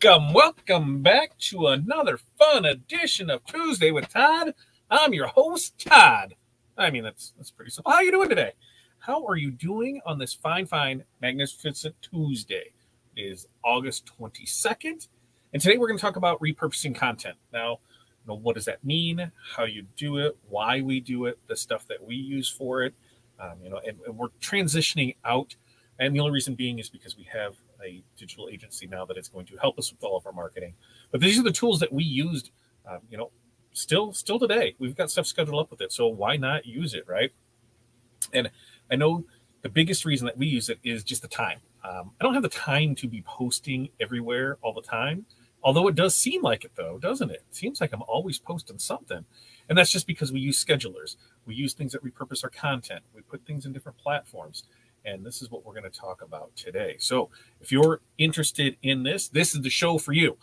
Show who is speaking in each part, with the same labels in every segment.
Speaker 1: Welcome back to another fun edition of Tuesday with Todd. I'm your host, Todd. I mean, that's pretty simple. How are you doing today? How are you doing on this fine, magnificent Tuesday? It is August 22nd, and today we're going to talk about repurposing content. Now, what does that mean? How you do it? Why we do it? The stuff that we use for it. And we're transitioning out, and the only reason being is because we have a digital agency now that is going to help us with all of our marketing. But these are the tools that we used, still today. We've got stuff scheduled up with it, so why not use it, right? And I know the biggest reason that we use it is just the time. I don't have the time to be posting everywhere all the time, although it does seem like it, though, doesn't it? It seems like I'm always posting something. And that's just because we use schedulers. We use things that repurpose our content. We put things in different platforms. And this is what we're going to talk about today. So if you're interested in this, this is the show for you.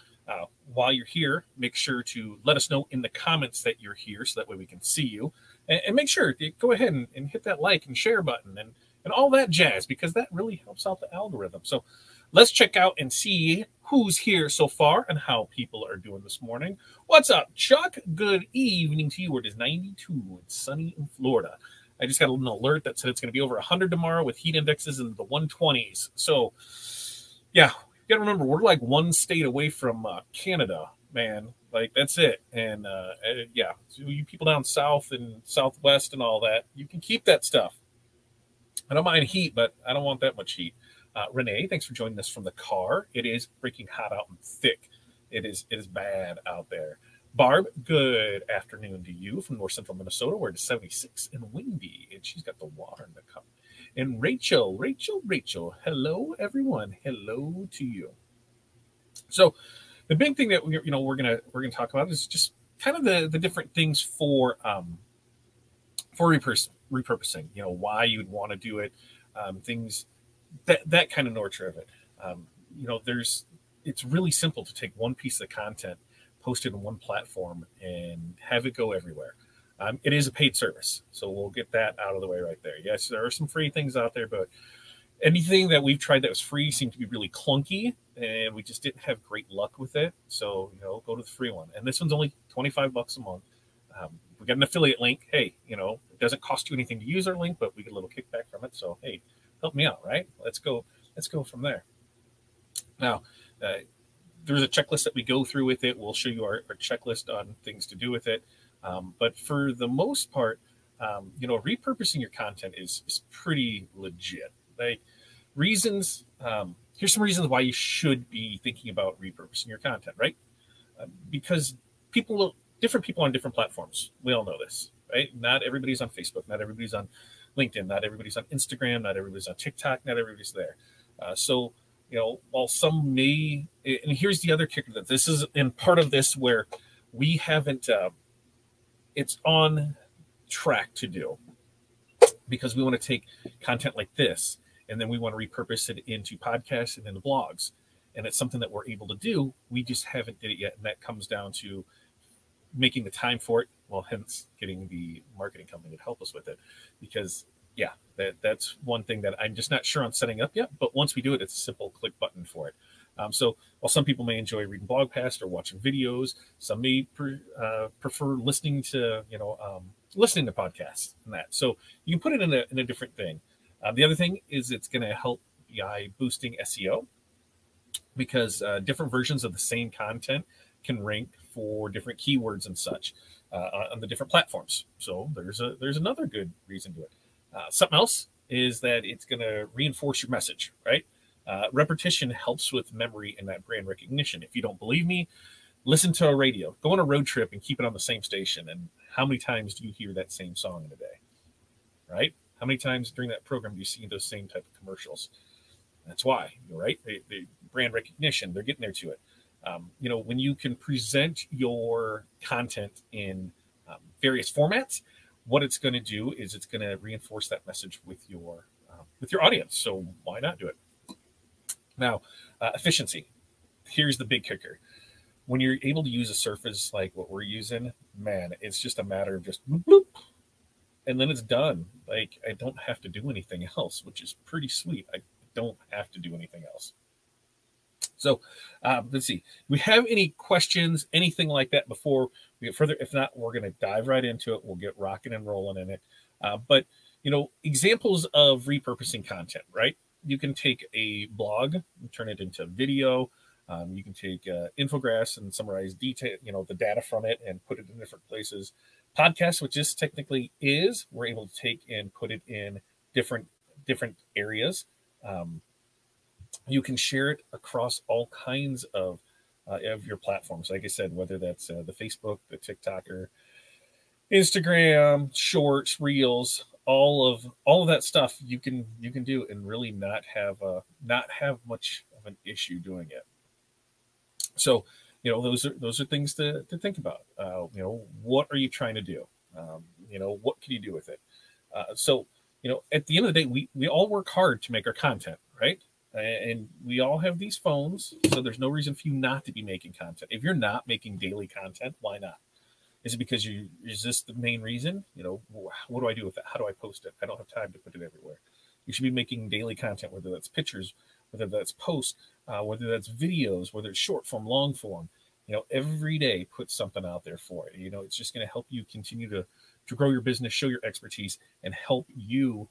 Speaker 1: While you're here, make sure to let us know in the comments that you're here so that way we can see you. And make sure to go ahead and hit that like and share button and all that jazz, because that really helps out the algorithm. So let's check out and see who's here so far and how people are doing this morning. What's up, Chuck? Good evening to you. It is 92. It's sunny in Florida. I just got an alert that said it's going to be over 100 tomorrow with heat indexes in the 120s. So, yeah, you got to remember, we're like one state away from Canada, man. Like, that's it. And, yeah, so you people down south and southwest and all that, you can keep that stuff. I don't mind heat, but I don't want that much heat. Renee, thanks for joining us from the car. It is freaking hot out and thick. It is bad out there. Barb, good afternoon to you from north central Minnesota, where it's 76 and windy, and she's got the water in the cup. And Rachel, hello everyone, hello to you. So the big thing that we're gonna talk about is just kind of the different things for repurposing. Why you'd want to do it, things that kind of nature of it. It's really simple to take one piece of content, post it in one platform, and have it go everywhere. It is a paid service, so we'll get that out of the way right there. Yes, there are some free things out there, but anything that we've tried that was free seemed to be really clunky, and we just didn't have great luck with it. So, go to the free one. And this one's only $25 a month. We got an affiliate link. Hey, it doesn't cost you anything to use our link, but we get a little kickback from it. So, hey, help me out, right? Let's go from there. Now, there's a checklist that we go through with it. We'll show you our checklist on things to do with it. But for the most part, repurposing your content is pretty legit. Like, reasons, here's some reasons why you should be thinking about repurposing your content, right? Because different people on different platforms. We all know this, right? Not everybody's on Facebook. Not everybody's on LinkedIn. Not everybody's on Instagram. Not everybody's on TikTok. Not everybody's there. So while some may, and here's the other kicker, that this is in part of this where we haven't, it's on track to do, because we want to take content like this, and then we want to repurpose it into podcasts and into blogs. And it's something that we're able to do. We just haven't did it yet. And that comes down to making the time for it. Well, hence getting the marketing company to help us with it, because yeah, that's one thing that I'm just not sure on setting up yet. But once we do it, it's a simple click button for it. So while some people may enjoy reading blog posts or watching videos, some may prefer listening to podcasts and that. So you can put it in a different thing. The other thing is it's going to help by boosting SEO, because different versions of the same content can rank for different keywords and such on the different platforms. So there's another good reason to it. Something else is that it's going to reinforce your message, right? Repetition helps with memory and that brand recognition. If you don't believe me, listen to a radio. Go on a road trip and keep it on the same station. And how many times do you hear that same song in a day, right? How many times during that program do you see those same type of commercials? That's why, right? The brand recognition, they're getting there to it. When you can present your content in various formats, what it's going to do is it's going to reinforce that message with your audience. So why not do it? Now, efficiency. Here's the big kicker. When you're able to use a surface like what we're using, man, it's just a matter of just bloop, and then it's done. Like, I don't have to do anything else, which is pretty sweet. I don't have to do anything else. So let's see. Do we have any questions, anything like that before we get further? If not, we're going to dive right into it. We'll get rocking and rolling in it. But, examples of repurposing content, right? You can take a blog and turn it into video. You can take infographics and summarize detail, the data from it and put it in different places. Podcasts, which this technically is, we're able to take and put it in different areas. You can share it across all kinds of your platforms. Like I said, whether that's the Facebook, the TikTok, or Instagram, Shorts, Reels, all of that stuff you can do and really not have much of an issue doing it. So, those are things to think about. What are you trying to do? What can you do with it? So, at the end of the day, we all work hard to make our content, right? And we all have these phones, so there's no reason for you not to be making content. If you're not making daily content, why not? Is it because is this the main reason? What do I do with it? How do I post it? I don't have time to put it everywhere. You should be making daily content, whether that's pictures, whether that's posts, whether that's videos, whether it's short form, long form. Every day put something out there for it. It's just going to help you continue to grow your business, show your expertise, and help you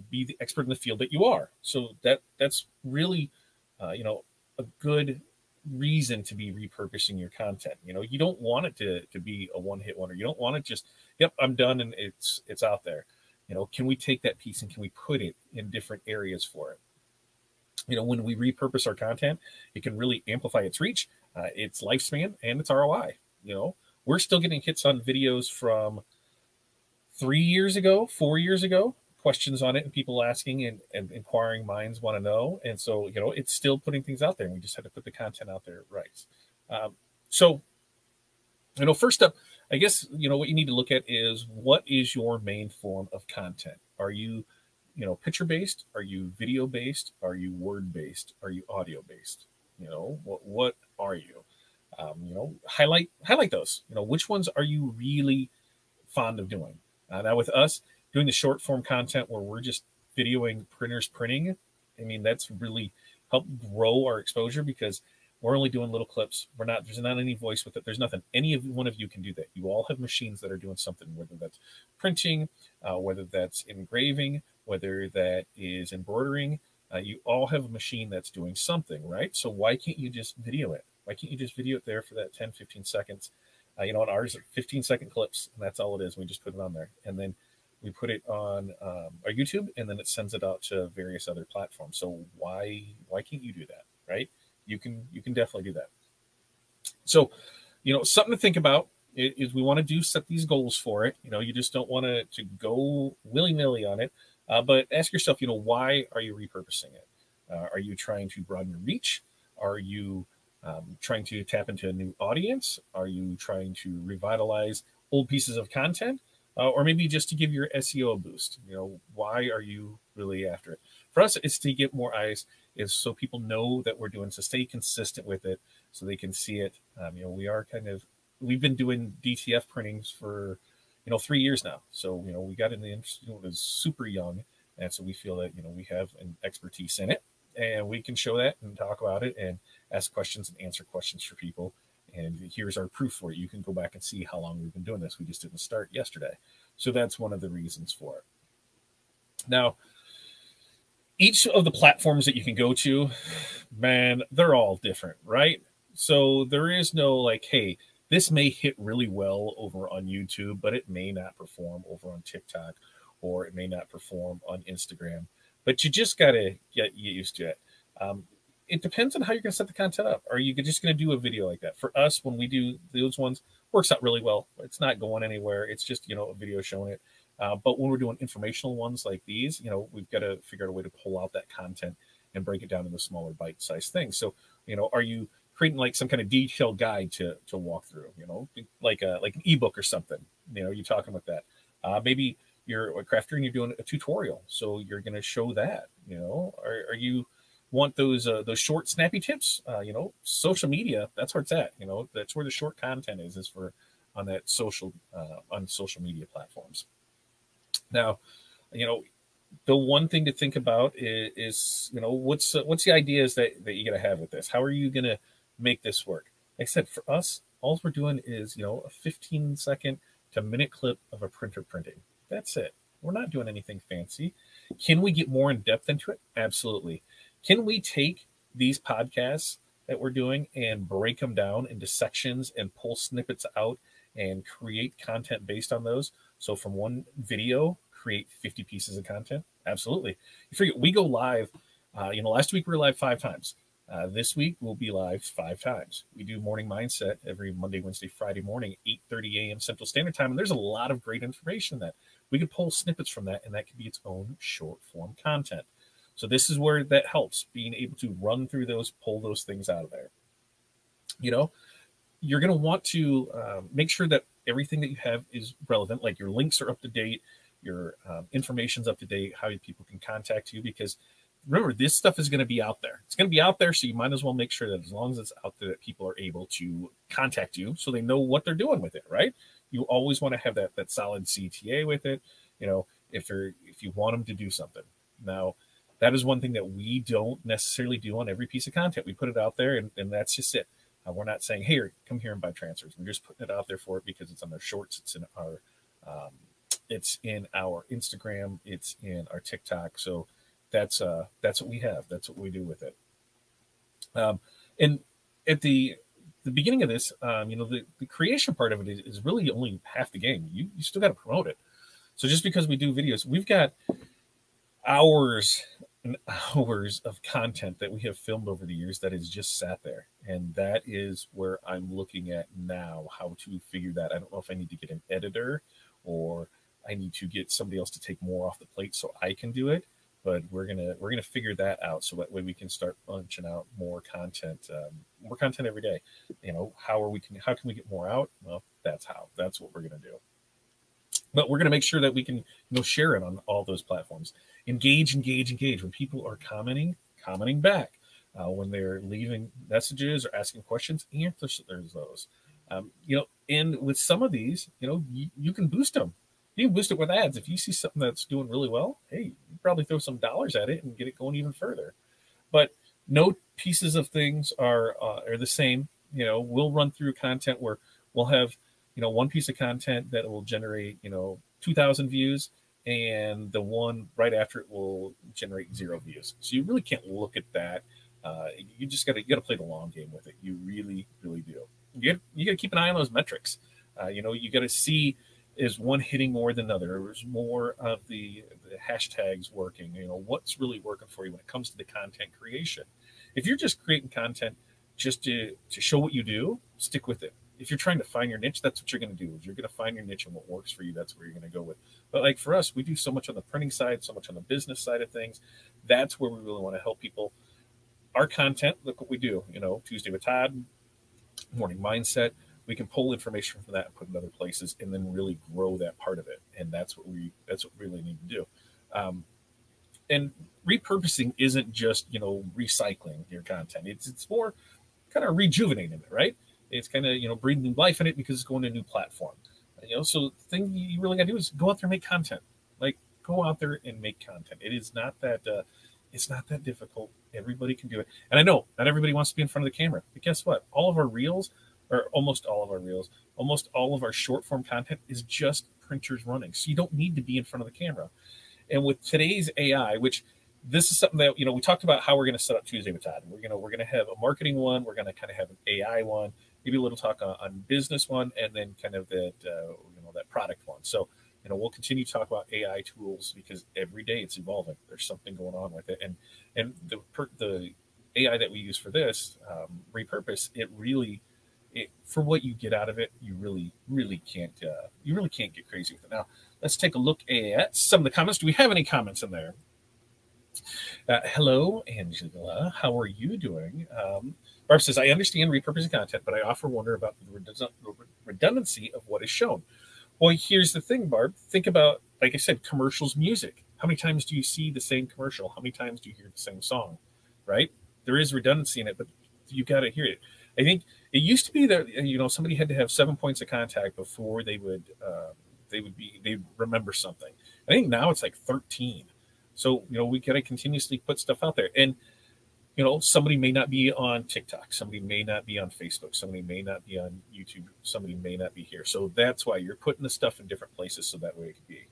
Speaker 1: be the expert in the field that you are. So that's really, a good reason to be repurposing your content. You don't want it to be a one-hit wonder. You don't want it just, yep, I'm done and it's out there. Can we take that piece and can we put it in different areas for it? When we repurpose our content, it can really amplify its reach, its lifespan, and its ROI. We're still getting hits on videos from 3 years ago, 4 years ago, questions on it and people asking and inquiring minds want to know. And so, it's still putting things out there and we just have to put the content out there right. So, first up, I guess, what you need to look at is what is your main form of content? Are you, picture-based? Are you video-based? Are you word-based? Are you audio-based? What are you? Highlight those. Which ones are you really fond of doing? Now with us, doing the short form content where we're just videoing printers printing, that's really helped grow our exposure because we're only doing little clips. There's not any voice with it. There's nothing. Any one of you can do that. You all have machines that are doing something, whether that's printing, whether that's engraving, whether that is embroidering. You all have a machine that's doing something, right? So why can't you just video it? Why can't you just video it there for that 10, 15 seconds? On ours, 15-second clips, and that's all it is. We just put it on there. And then we put it on our YouTube, and then it sends it out to various other platforms. So why can't you do that, right? You can definitely do that. So, something to think about is we want to set these goals for it. You just don't want to go willy-nilly on it. But ask yourself, why are you repurposing it? Are you trying to broaden your reach? Are you trying to tap into a new audience? Are you trying to revitalize old pieces of content? Or maybe just to give your SEO a boost? Why are you really after it? For us, it's to get more eyes, is so people know that we're doing, so stay consistent with it so they can see it. We've been doing DTF printings for, 3 years now. So, we got in the industry when it was super young. And so we feel that, we have an expertise in it and we can show that and talk about it and ask questions and answer questions for people. And here's our proof for it. You can go back and see how long we've been doing this. We just didn't start yesterday. So that's one of the reasons for it. Now, each of the platforms that you can go to, man, they're all different, right? So there is no like, hey, this may hit really well over on YouTube, but it may not perform over on TikTok, or it may not perform on Instagram. But you just got to get used to it. It depends on how you're going to set the content up. Are you just going to do a video like that? For us, when we do those ones, works out really well. It's not going anywhere. It's just, a video showing it. But when we're doing informational ones like these, we've got to figure out a way to pull out that content and break it down into smaller bite-sized things. So, are you creating like some kind of detailed guide to walk through, like an ebook or something, you're talking about that. Maybe you're a crafter and you're doing a tutorial. So you're going to show that, are you want those short snappy tips, social media, that's where it's at, that's where the short content is for on that social, on social media platforms. Now, The one thing to think about is what's the ideas that you're going to have with this? How are you going to make this work? Like I said, for us, all we're doing is a 15-second to minute clip of a printer printing. That's it. We're not doing anything fancy. Can we get more in depth into it? Absolutely. Can we take these podcasts that we're doing and break them down into sections and pull snippets out and create content based on those? So from one video, create 50 pieces of content? Absolutely. You figure we go live, last week we were live 5 times. This week we'll be live 5 times. We do morning mindset every Monday, Wednesday, Friday morning, 8:30 a.m. Central Standard Time. And there's a lot of great information that we could pull snippets from that, and that could be its own short form content. So this is where that helps, being able to run through those, pull those things out of there. You're going to want to make sure that everything that you have is relevant, like your links are up to date, your information's up to date, how people can contact you, because remember, this stuff is going to be out there. It's going to be out there, so you might as well make sure that as long as it's out there, that people are able to contact you so they know what they're doing with it, right? You always want to have that solid CTA with it, if you want them to do something. Now, that is one thing that we don't necessarily do on every piece of content. We put it out there, and that's just it. We're not saying, hey, come here and buy transfers. We're just putting it out there for it because it's on our shorts, it's in our Instagram, it's in our TikTok. So that's what we have. That's what we do with it. And at the beginning of this, the creation part of it is really only half the game. You still got to promote it. So just because we do videos, we've got hours and hours of content that we have filmed over the years that has just sat there. And that is where I'm looking at now, how to figure that. I don't know if I need to get an editor or I need to get somebody else to take more off the plate so I can do it. But we're gonna figure that out, so that way we can start punching out more content every day. How can we get more out? Well, that's what we're gonna do. But we're gonna make sure that we can share it on all those platforms. Engage. When people are commenting back, when they're leaving messages or asking questions, answer those. And with some of these, you can boost them. You can boost it with ads. If you see something that's doing really well, hey, you probably throw some dollars at it and get it going even further. But no pieces of things are the same. We'll run through content where we'll have, one piece of content that will generate, 2,000 views, and the one right after it will generate 0 views. So you really can't look at that. You got to play the long game with it. You really, really do. You got to keep an eye on those metrics. You got to see, is one hitting more than another? Is more of the hashtags working? What's really working for you when it comes to the content creation? If you're just creating content just to show what you do, stick with it. If you're trying to find your niche, that's what you're going to do. Is you're going to find your niche, and what works for you, that's where you're going to go with. But like for us, we do so much on the printing side, so much on the business side of things. That's where we really want to help people. Our content, look what we do. Tuesday with Todd, morning mindset. We can pull information from that and put it in other places, and then really grow that part of it. And that's what we really need to do. And repurposing isn't just recycling your content. It's more kind of rejuvenating it, right? It's kind of breathing life in it because it's going to a new platform. So the thing you really got to do is go out there and make content. Like, go out there and make content. It is not that it's not that difficult. Everybody can do it. And I know not everybody wants to be in front of the camera, but guess what? All of our reels, or almost all of our reels, almost all of our short form content is just printers running. So you don't need to be in front of the camera. And with today's AI, which this is something that, we talked about how we're going to set up Tuesday with Todd. We're going to have a marketing one. We're going to kind of have an AI one, maybe a little talk on business one, and then kind of that product one. So, we'll continue to talk about AI tools because every day it's evolving. There's something going on with it. And the AI that we use for this, Repurpose, for what you get out of it, you really can't get crazy with it. Now, let's take a look at some of the comments. Do we have any comments in there? Hello, Angela. How are you doing? Barb says, I understand repurposing content, but I often wonder about the redundancy of what is shown. Well, here's the thing, Barb. Think about, like I said, commercials, music. How many times do you see the same commercial? How many times do you hear the same song, right? There is redundancy in it, but you got to hear it. I think it used to be that, somebody had to have 7 points of contact before they would remember something. I think now it's like 13. So, we got to continuously put stuff out there. And, somebody may not be on TikTok. Somebody may not be on Facebook. Somebody may not be on YouTube. Somebody may not be here. So that's why you're putting the stuff in different places so that way it can be.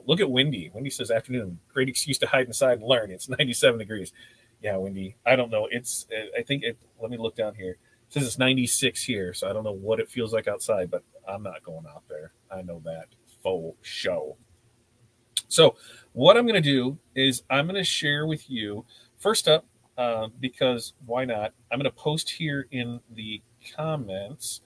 Speaker 1: Look at Wendy. Wendy says, afternoon, great excuse to hide inside and learn. It's 97 degrees. Yeah, Wendy, I don't know. Let me look down here. It says it's 96 here, so I don't know what it feels like outside, but I'm not going out there. I know that faux show. So what I'm going to do is I'm going to share with you, first up, because why not? I'm going to post here in the comments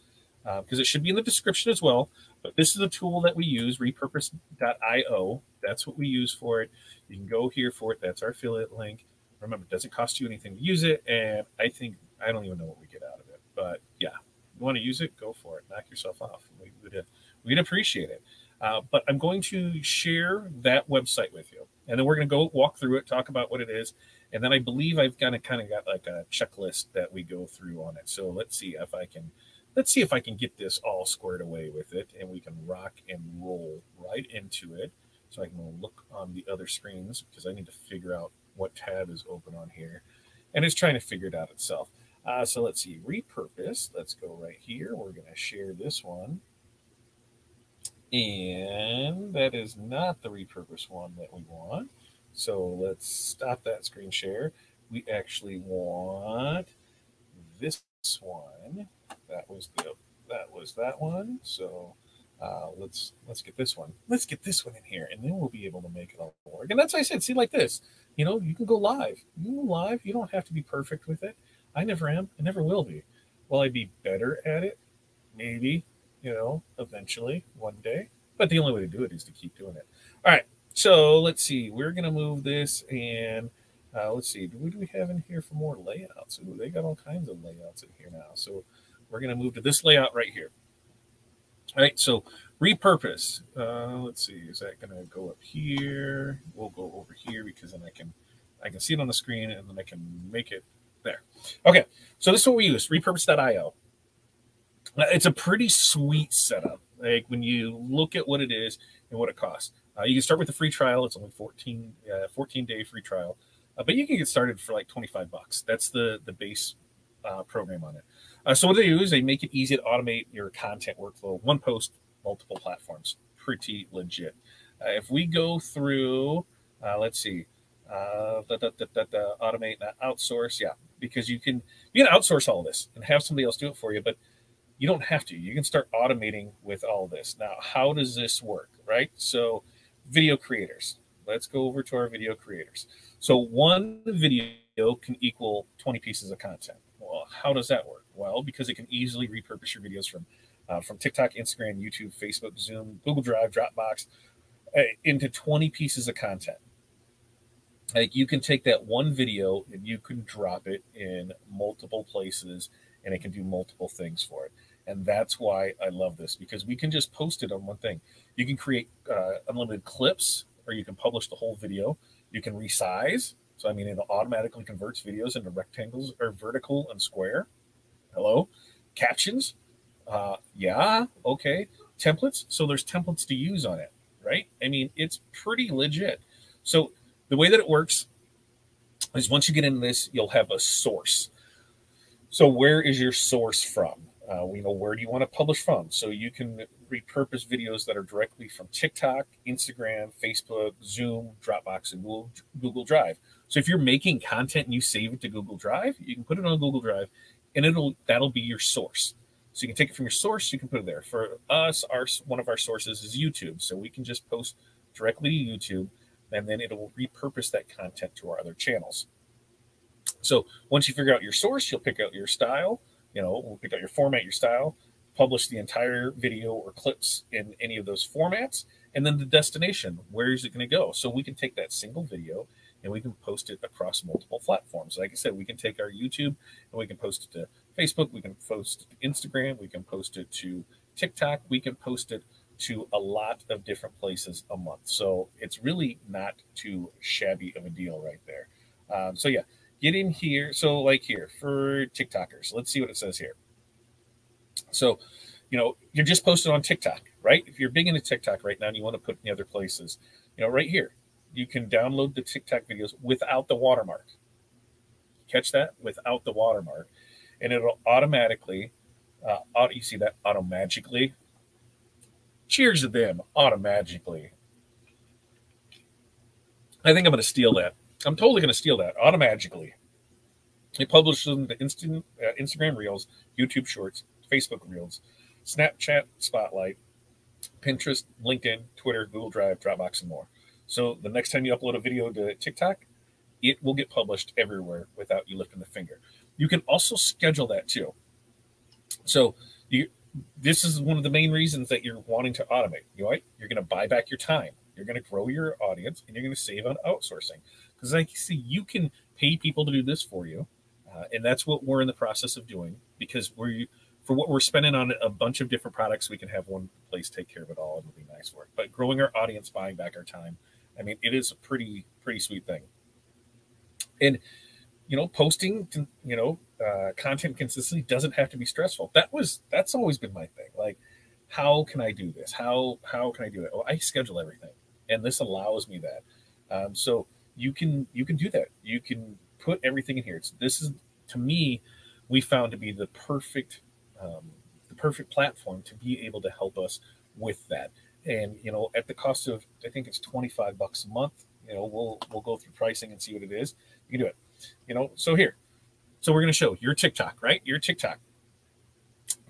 Speaker 1: because it should be in the description as well. But this is a tool that we use, repurpose.io. That's what we use for it. You can go here for it. That's our affiliate link. Remember, it doesn't cost you anything to use it. And I don't even know what we get out of it. But yeah, you want to use it, go for it. Knock yourself off. We'd appreciate it. But I'm going to share that website with you. And then we're going to go walk through it, talk about what it is. And then I believe I've kind of got like a checklist that we go through on it. So let's see if I can get this all squared away with it, and we can rock and roll right into it. So I can look on the other screens because I need to figure out what tab is open on here. And it's trying to figure it out itself. So let's see, repurpose. Let's go right here. We're going to share this one. And that is not the repurpose one that we want. So let's stop that screen share. We actually want this one. That was that one. So let's get this one. Let's get this one in here, and then we'll be able to make it all work. And that's why I said, see, like this. You can go live. You can go live. You don't have to be perfect with it. I never am. I never will be. Will I be better at it? Maybe. Eventually, one day. But the only way to do it is to keep doing it. All right. So let's see. We're going to move this, and let's see. What do we have in here for more layouts? Ooh, they got all kinds of layouts in here now. So we're going to move to this layout right here. All right. So repurpose. Let's see. Is that going to go up here? We'll go over here because then I can see it on the screen, and then I can make it there. Okay. So this is what we use. Repurpose.io. It's a pretty sweet setup. Like when you look at what it is and what it costs. You can start with a free trial. It's only 14-day free trial. But you can get started for like $25. That's the base program on it. So what they do is they make it easy to automate your content workflow. One post, multiple platforms. Pretty legit. If we go through, let's see, automate, not outsource. Yeah, because you can outsource all this and have somebody else do it for you, but you don't have to. You can start automating with all this. Now, how does this work, right? So video creators. Let's go over to our video creators. So one video can equal 20 pieces of content. Well, how does that work? Well, because it can easily repurpose your videos from TikTok, Instagram, YouTube, Facebook, Zoom, Google Drive, Dropbox, into 20 pieces of content. Like you can take that one video and you can drop it in multiple places, and it can do multiple things for it. And that's why I love this, because we can just post it on one thing. You can create unlimited clips, or you can publish the whole video. You can resize. So, I mean, it automatically converts videos into rectangles or vertical and square. Hello. Captions. Yeah. Okay. Templates. So there's templates to use on it, right? I mean, it's pretty legit. So the way that it works is once you get into this, you'll have a source. So where is your source from? Where do you want to publish from? So you can repurpose videos that are directly from TikTok, Instagram, Facebook, Zoom, Dropbox, and Google Drive. So if you're making content and you save it to Google Drive, you can put it on Google Drive, and that'll be your source. So you can take it from your source, you can put it there. For us, one of our sources is YouTube. So we can just post directly to YouTube, and then it will repurpose that content to our other channels. So once you figure out your source, you'll pick out your style. We'll pick out your format, your style, publish the entire video or clips in any of those formats, and then the destination. Where is it going to go? So we can take that single video and we can post it across multiple platforms. Like I said, we can take our YouTube and we can post it to Facebook. We can post it to Instagram. We can post it to TikTok. We can post it to a lot of different places a month. So it's really not too shabby of a deal right there. So yeah. Get in here. So like here for TikTokers, let's see what it says here. So, you're just posted on TikTok, right? If you're big into TikTok right now and you want to put in the other places, right here, you can download the TikTok videos without the watermark. Catch that? Without the watermark. And it'll automatically, you see that? Automagically. Cheers to them, automagically. I think I'm going to steal that. I'm totally going to steal that, automagically. It publishes them to Instagram Reels, YouTube Shorts, Facebook Reels, Snapchat Spotlight, Pinterest, LinkedIn, Twitter, Google Drive, Dropbox, and more. So the next time you upload a video to TikTok, it will get published everywhere without you lifting the finger. You can also schedule that too. So this is one of the main reasons that you're wanting to automate. You're going to buy back your time. You're going to grow your audience, and you're going to save on outsourcing. Because like you see, you can pay people to do this for you. And that's what we're in the process of doing, because for what we're spending on a bunch of different products, we can have one place take care of it all, and it'll be nice for it. But growing our audience, buying back our time, I mean, it is a pretty sweet thing. And, posting, content consistently doesn't have to be stressful. That's always been my thing. Like, how can I do this? How can I do it? Well, I schedule everything, and this allows me that. So you can do that. You can put everything in here. This is, to me, we found to be the perfect platform to be able to help us with that. And at the cost of, I think it's $25 a month. We'll go through pricing and see what it is. You can do it. So here, so we're going to show your TikTok, right? Your TikTok.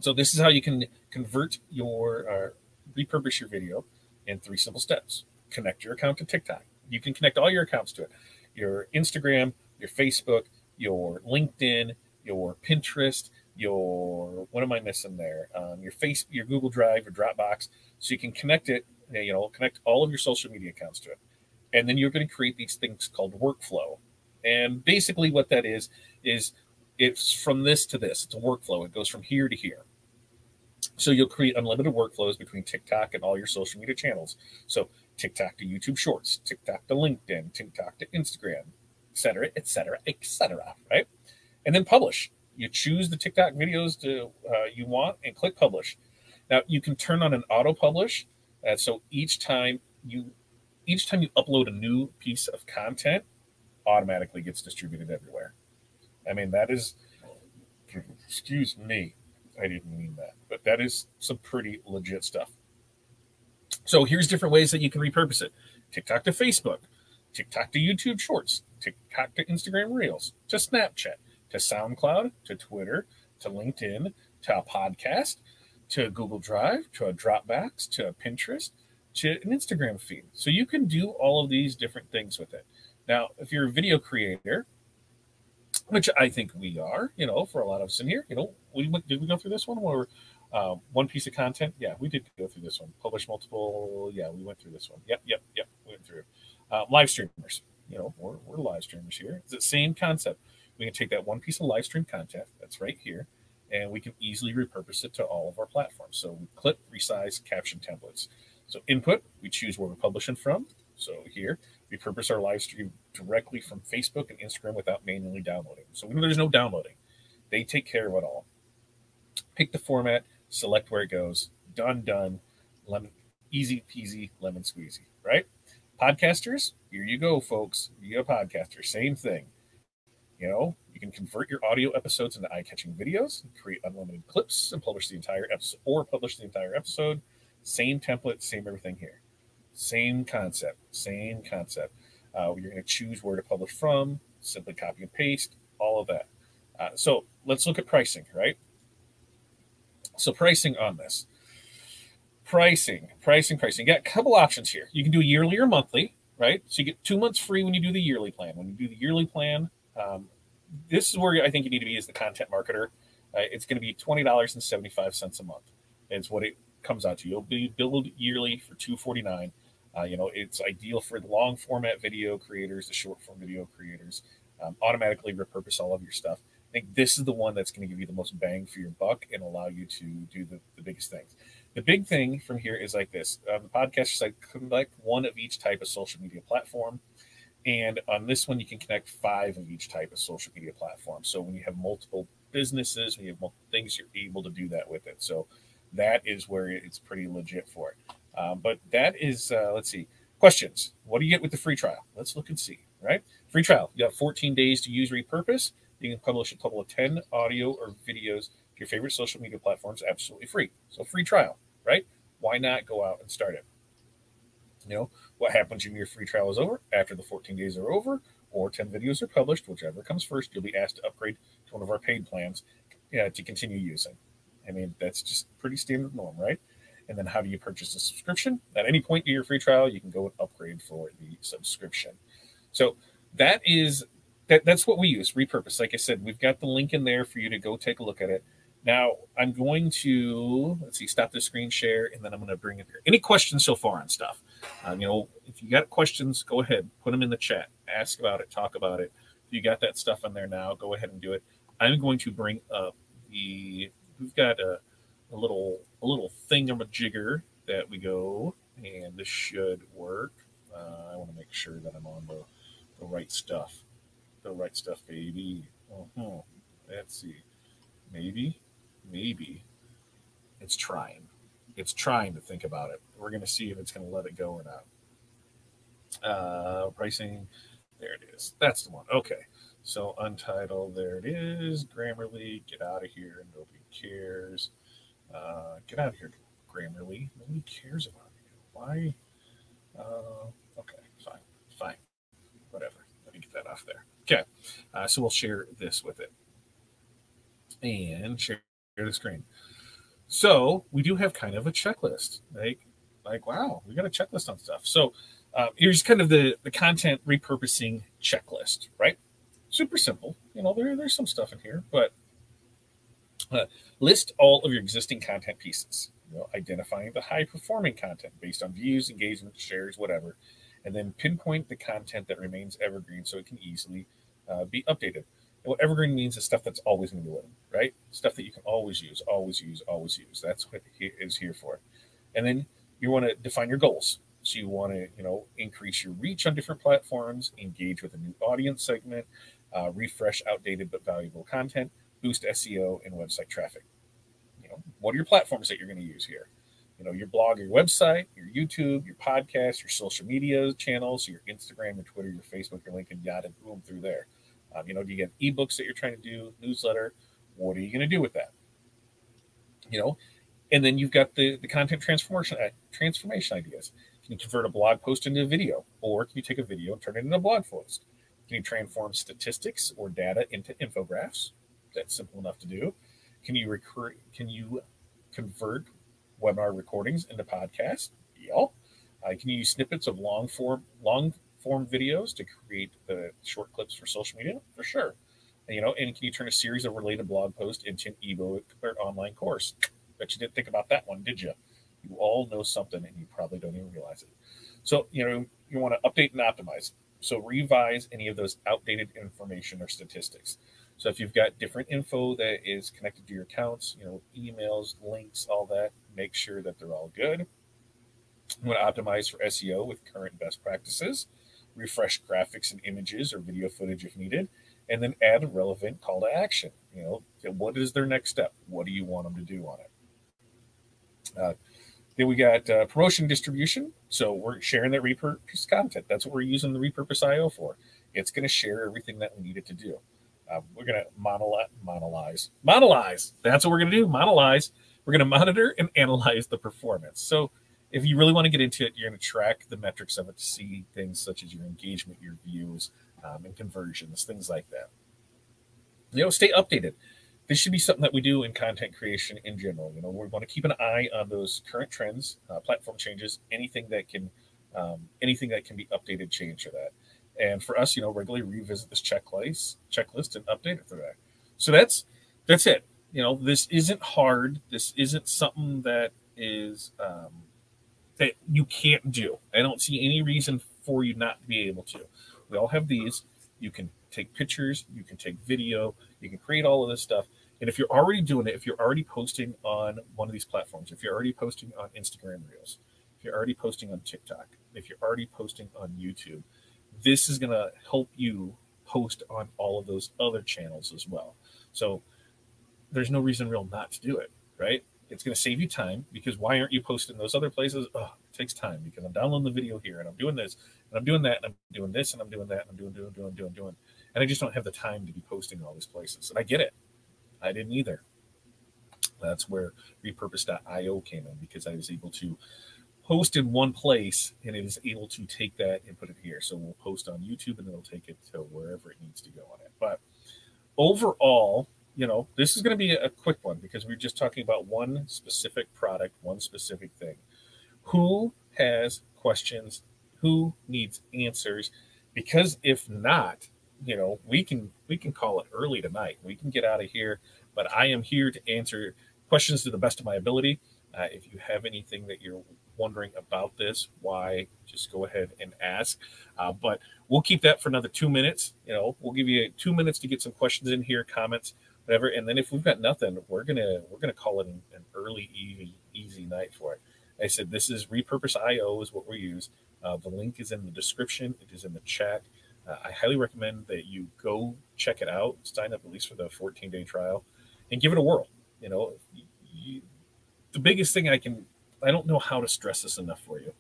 Speaker 1: So this is how you can convert your repurpose your video in 3 simple steps. Connect your account to TikTok. You can connect all your accounts to it. Your Instagram, your Facebook, your LinkedIn, your Pinterest, what am I missing there? Your Google Drive, your Dropbox. So you can connect it, connect all of your social media accounts to it. And then you're going to create these things called workflow. And basically what that is it's from this to this. It's a workflow. It goes from here to here. So you'll create unlimited workflows between TikTok and all your social media channels. So TikTok to YouTube Shorts, TikTok to LinkedIn, TikTok to Instagram, et cetera, et cetera, et cetera, right? And then publish. You choose the TikTok videos you want and click publish. Now you can turn on an auto publish. So each time you upload a new piece of content, automatically gets distributed everywhere. I mean, that is, excuse me, I didn't mean that, but that is some pretty legit stuff. So here's different ways that you can repurpose it. TikTok to Facebook, TikTok to YouTube Shorts, TikTok to Instagram Reels, to Snapchat, to SoundCloud, to Twitter, to LinkedIn, to a podcast, to Google Drive, to a Dropbox, to a Pinterest, to an Instagram feed. So you can do all of these different things with it. Now, if you're a video creator, which I think we are, for a lot of us in here, did we go through this one? Or one piece of content? Yeah, we did go through this one. Publish multiple. Yeah, we went through this one. Yep. We went through live streamers. We're live streamers here. It's the same concept. We can take that one piece of live stream content that's right here, and we can easily repurpose it to all of our platforms. So we clip, resize, caption templates. So input, we choose where we're publishing from. So here, we repurpose our live stream directly from Facebook and Instagram without manually downloading. So there's no downloading. They take care of it all. Pick the format, select where it goes. Done. Easy peasy, lemon squeezy, right? Podcasters, here you go, folks. You're a podcaster, same thing. You can convert your audio episodes into eye-catching videos, create unlimited clips, and publish the entire episode, Same template, same everything here. Same concept. You're going to choose where to publish from, simply copy and paste, all of that. So let's look at pricing, right? So pricing on this. Pricing. You got a couple options here. You can do yearly or monthly, right? So you get 2 months free when you do the yearly plan. When you do the yearly plan, this is where I think you need to be as the content marketer. It's going to be $20.75 a month. It's what it comes out to. You'll be billed yearly for $249. It's ideal for the long format video creators, the short form video creators. Automatically repurpose all of your stuff. I think this is the one that's going to give you the most bang for your buck and allow you to do the biggest things. The big thing from here is like this. The podcast is like connect one of each type of social media platform. And on this one, you can connect 5 of each type of social media platform. So when you have multiple businesses, when you have multiple things, you're able to do that with it. So that is where it's pretty legit for it. But that is, let's see, Questions. What do you get with the free trial? Let's look and see, right? Free trial. You have 14 days to use Repurpose. You can publish a total of 10 audio or videos to your favorite social media platforms absolutely free. So free trial, right? Why not go out and start it? You know, what happens when your free trial is over? After the 14 days are over or 10 videos are published, whichever comes first, you'll be asked to upgrade to one of our paid plans to continue using. I mean, that's just pretty standard norm, right? And then how do you purchase a subscription? At any point in your free trial, you can go and upgrade for the subscription. So that's what we use, Repurpose. Like I said, we've got the link in there for you to go take a look at it. Now, I'm going to, let's see, stop the screen share, and then I'm going to bring it here. Any questions so far on stuff? You know, if you got questions, go ahead, put them in the chat, ask about it, talk about it. If you got that stuff in there now, go ahead and do it. I'm going to bring up we've got a little thingamajigger that we go, and this should work. I want to make sure that I'm on the right stuff. The right stuff, baby. Let's see. Maybe it's trying. It's trying to think about it. We're going to see if it's going to let it go or not. Pricing. There it is. That's the one. Okay. So Untitled, there it is. Grammarly, get out of here. Nobody cares. Get out of here, Grammarly. Nobody cares about you. Why? Okay, fine. Whatever. Let me get that off there. Okay. So we'll share this with it. And share the screen. So we do have kind of a checklist. Like wow, we got a checklist on stuff. So here's kind of the content repurposing checklist, right? Super simple. You know, there's some stuff in here, but list all of your existing content pieces. You know, identifying the high performing content based on views, engagement, shares, whatever, and then pinpoint the content that remains evergreen so it can easily be updated. And what evergreen means is stuff that's always going to be living, right? Stuff that you can always use, always use, always use. That's what it is here for. And then you want to define your goals. So you want to, you know, increase your reach on different platforms, engage with a new audience segment, refresh outdated but valuable content, boost SEO and website traffic. You know, what are your platforms that you're going to use here? You know, your blog, your website, your YouTube, your podcast, your social media channels, your Instagram, your Twitter, your Facebook, your LinkedIn, yada, boom, through there. You know, do you get ebooks that you're trying to do, newsletter? What are you going to do with that? You know, and then you've got the content transformation ideas. Can you convert a blog post into a video, or can you take a video and turn it into a blog post? Can you transform statistics or data into infographics? That's simple enough to do. Can you convert webinar recordings into podcasts? Yeah. Can you use snippets of long form videos to create the short clips for social media? For sure. And, you know, and can you turn a series of related blog posts into an ebook or online course? Bet you didn't think about that one, did you? You all know something and you probably don't even realize it. So, you know, you want to update and optimize. So revise any of those outdated information or statistics. So if you've got different info that is connected to your accounts, you know, emails, links, all that, make sure that they're all good. You want to optimize for SEO with current best practices, refresh graphics and images or video footage if needed, and then add a relevant call to action. You know, what is their next step? What do you want them to do on it? Then we got promotion distribution. So we're sharing that repurpose content. That's what we're using the Repurpose IO for. It's going to share everything that we need it to do. We're going to monolize. That's what we're going to do. Monolize. We're going to monitor and analyze the performance. So if you really want to get into it, you're going to track the metrics of it to see things such as your engagement, your views, and conversions, things like that. You know, stay updated. This should be something that we do in content creation in general. You know, we want to keep an eye on those current trends, platform changes, anything that can be updated, change for that. And for us, you know, regularly revisit this checklist and update it for that. So that's it. You know, this isn't hard. This isn't something that is that you can't do. I don't see any reason for you not to be able to. We all have these. You can take pictures, you can take video, you can create all of this stuff. And if you're already doing it, if you're already posting on one of these platforms, if you're already posting on Instagram Reels, if you're already posting on TikTok, if you're already posting on YouTube, this is going to help you post on all of those other channels as well. So there's no reason real not to do it, right? It's going to save you time, because why aren't you posting those other places? Oh, it takes time because I'm downloading the video here and I'm doing this and I'm doing that and I'm doing this and I'm doing that and I'm doing. And I just don't have the time to be posting all these places. And I get it. I didn't either. That's where repurpose.io came in because I was able to post in one place and it is able to take that and put it here. So we'll post on YouTube and it'll take it to wherever it needs to go on it. But overall, this is going to be a quick one because we're just talking about one specific product, one specific thing. Who has questions? Who needs answers? Because if not, we can call it early tonight. We can get out of here, but I am here to answer questions to the best of my ability. If you have anything that you're wondering about this, why, just go ahead and ask. But we'll keep that for another 2 minutes. We'll give you 2 minutes to get some questions in here, comments, whatever. And then if we've got nothing, we're gonna call it an early, easy night for it. I said this is Repurpose.io is what we use. The link is in the description. It is in the chat. I highly recommend that you go check it out, sign up at least for the 14-day trial, and give it a whirl. The biggest thing I don't know how to stress this enough for you.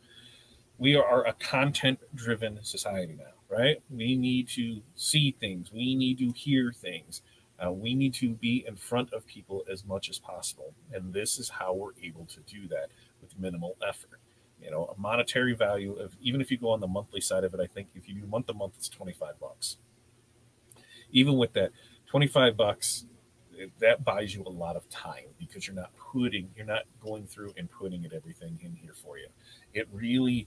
Speaker 1: We are a content-driven society now, right? We need to see things. We need to hear things. We need to be in front of people as much as possible. And this is how we're able to do that with minimal effort. A monetary value of, even if you go on the monthly side of it, I think if you do month to month, it's $25. Even with that $25, that buys you a lot of time because you're not going through and putting everything in here for you. It really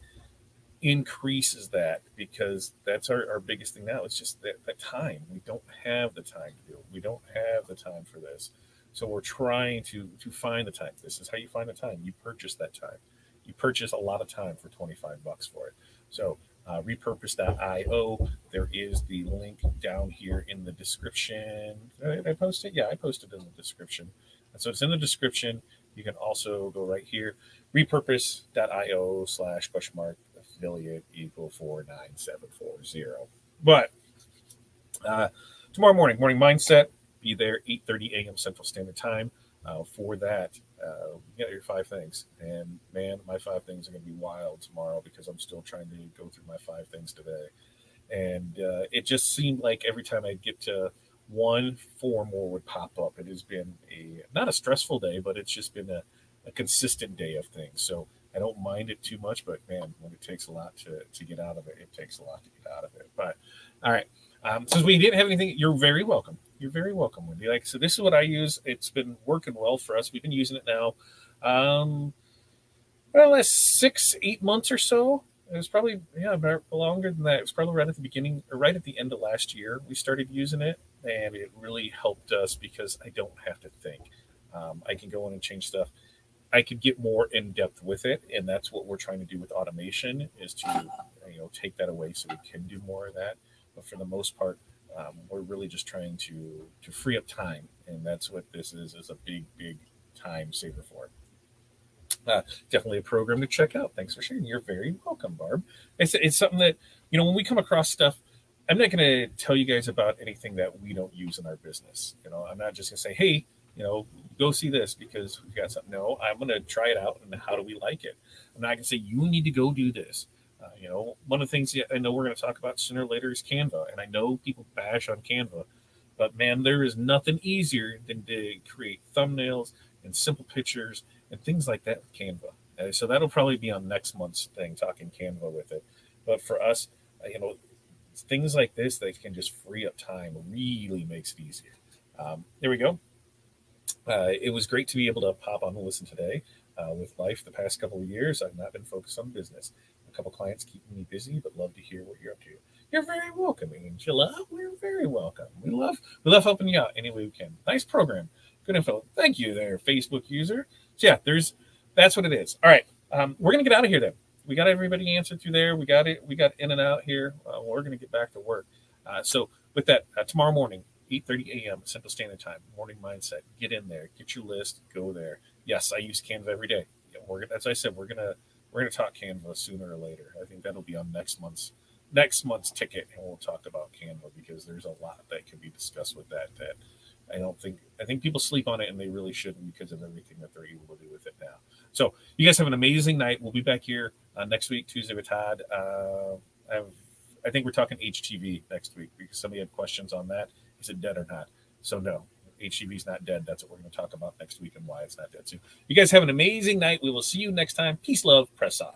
Speaker 1: increases that because that's our biggest thing now. It's just that time. We don't have the time to do it. We don't have the time for this. So we're trying to find the time. This is how you find the time. You purchase that time. You purchase a lot of time for $25 for it. So repurpose.io, there is the link down here in the description. Did I post it? Yeah, I posted it in the description. And so it's in the description. You can also go right here, repurpose.io/affiliate equal 49740. But tomorrow morning mindset, be there 8:30 a.m. Central Standard Time. For that, you got your 5 things. And man, my 5 things are going to be wild tomorrow because I'm still trying to go through my 5 things today. And it just seemed like every time I get to one, 4 more would pop up. It has been not a stressful day, but it's just been a consistent day of things. So I don't mind it too much, but man, when it takes a lot to get out of it, it takes a lot to get out of it. But all right. Since we didn't have anything, you're very welcome. You're very welcome, Wendy. So this is what I use. It's been working well for us. We've been using it now, last 6-8 months or so. It was probably, about longer than that. It was probably right at the beginning or right at the end of last year. We started using it and it really helped us because I don't have to think. I can go in and change stuff. I could get more in depth with it. And that's what we're trying to do with automation is to, take that away so we can do more of that. But for the most part, we're really just trying to free up time. And that's what this is a big, big time saver for it. Definitely a program to check out. Thanks for sharing. You're very welcome, Barb. It's something that, when we come across stuff, I'm not going to tell you guys about anything that we don't use in our business. I'm not just going to say, hey, go see this because we've got something. No, I'm going to try it out. And how do we like it? I'm not going to say you need to go do this. One of the things I know we're going to talk about sooner or later is Canva. And I know people bash on Canva, but man, there is nothing easier than to create thumbnails and simple pictures and things like that with Canva. So that'll probably be on next month's thing, talking Canva with it. But for us, things like this that can just free up time really makes it easier. There we go. It was great to be able to pop on and listen today. With life the past couple of years, I've not been focused on business. A couple clients keeping me busy, but love to hear what you're up to. You're very welcome, Angela. We're very welcome. We love helping you out any way we can. Nice program. Good info. Thank you there, Facebook user. So yeah, that's what it is. All right. We're going to get out of here then. We got everybody answered through there. We got it. We got in and out here. We're going to get back to work. So with that, tomorrow morning, 8:30 a.m. Central Standard Time, morning mindset. Get in there. Get your list. Go there. Yes, I use Canva every day. As I said, we're gonna talk Canva sooner or later. I think that'll be on next month's ticket, and we'll talk about Canva because there's a lot that can be discussed with that I think people sleep on it, and they really shouldn't because of everything that they're able to do with it now. So you guys have an amazing night. We'll be back here next week, Tuesday with Todd. I think we're talking HTV next week because somebody had questions on that. Is it dead or not? So no, HTV is not dead. That's what we're going to talk about next week and why it's not dead. So you guys have an amazing night. We will see you next time. Peace, love, press on.